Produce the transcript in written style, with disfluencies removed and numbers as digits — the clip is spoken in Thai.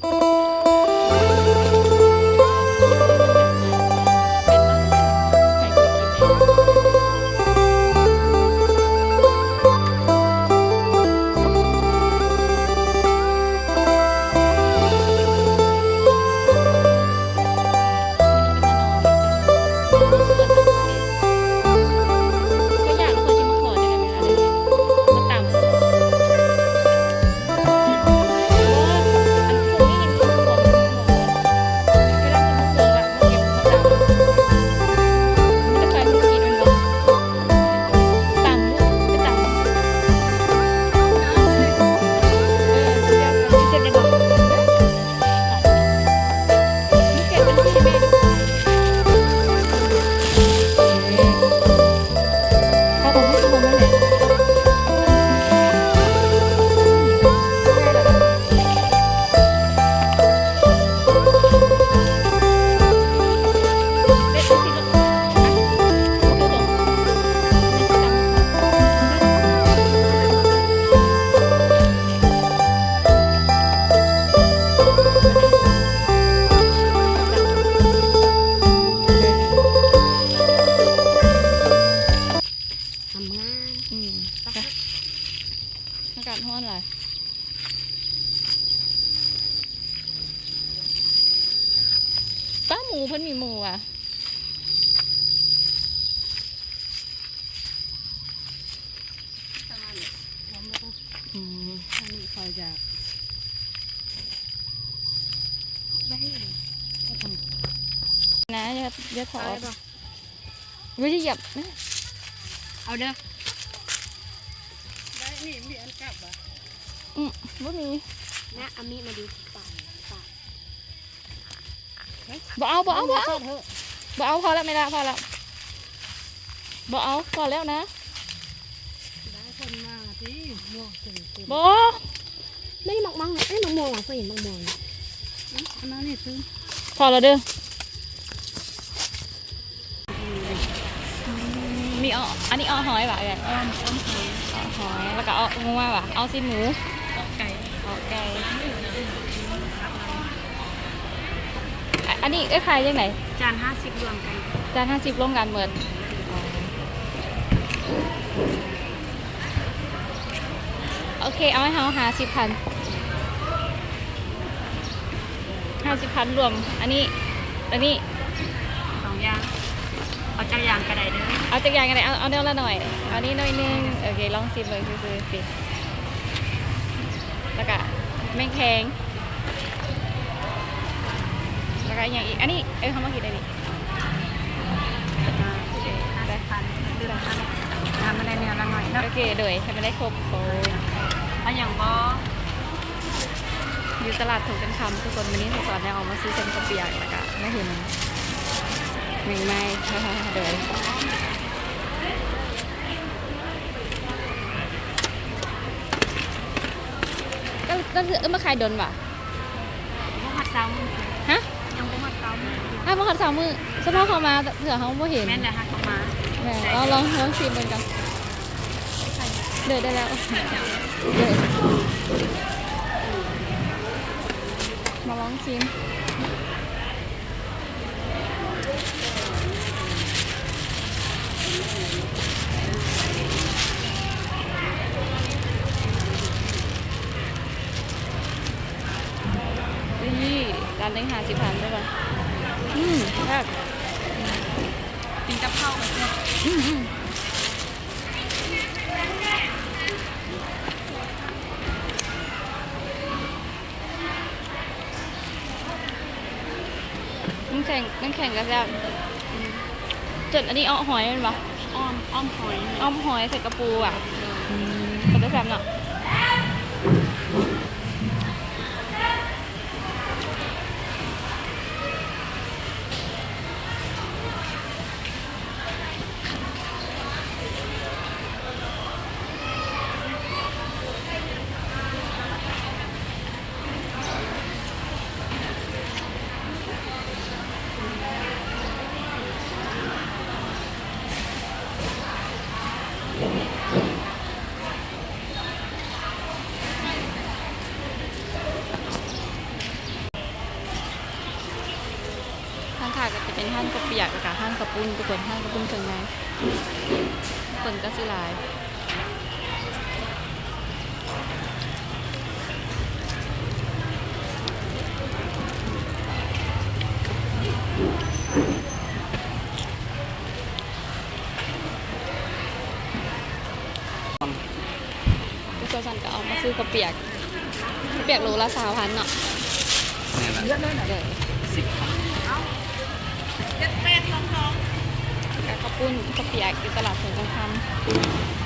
อากาศร้อนเลยป้าหมูเพิ่นมีหมูอ่ะอันนี้คอยจะได้นะอย่าถอดวิธีหยับนะเอาเด้อได้นี่มีอันกลับอ่ะบ่มีนะอามีมาดูป่าบ่เอาพอแล้วไม่ได้พอแล้วบ่เอาพอแล้วนะได้คนมาที่ม่วงเต็มบ่ไม่หมอกมังเอ้ยมะม่วงอ่ะเคยเห็นมะม่วงอันนั้นนี่ซื้อพอแล้วเด้อมีอันนี้หอยว่ะแบบหอยแล้วก็งัวว่ะเอาซีนหมูไก่อันนี้ขายยังไงจาน50รวมกันจาน50ร่วมกันเหมือนโอเคเอาให้เขา50,000รวมอันนี้2อย่างเอาจักรยานกระไดเด้อเอาจักรยานกันเลยเอาเนื้อละหน่อยอันนี้หน่อยนึงโอเคลองชิมเลยซื้อสิแล้วก็แมงแคงแล้วก็อย่างอีกอันนี้เขามากินได้ดิได้พันเดือนพันทำมาได้เนื้อละหน่อยโอเคโดยทำมาได้ครบเอาอย่างบออยู่ตลาดถูกกันคำทุกคนวันนี้สอนแนวออกมาซื้อเส้นกระเปียกแล้วก็ไม่เห็นหนึ่งไม่เดี๋ยวก็คือมาขายดนว่ะบ่หัดเช้ามือฮะยังบ่หัดเช้ามือมาขัด2 มื้อเฉพาะเขามาเผื่อเขาไม่เห็นแม่นแหละค่ะเขามาแม่ลองชิมกันกันเดินได้แล้วมาลองชิมนี่ร้านเล้ง50,000ด้วยป่ะแซ่บกินกับข้าวกันเนี่ยน้ำแข็งก็แซ่บจนอันนี้หอยมันปะอ้อมหอยใส่กระปูอ่ะมันจะแซ่บเนาะ ข้างๆก็จะเป็นห้างกระเปียกกับห้างกระปุ้นทุกคนห้างกระปุ้นเครื่องในคนก็สิหลายทุกคนสันก็เอามาซื้อกระเปียกโลละ20,000เนาะ เนี่ยละ เดี๋ยว 10 ครับ กับข้าวปุ้นข้าวเปียกอยู่ตลาดสวนกลางคำ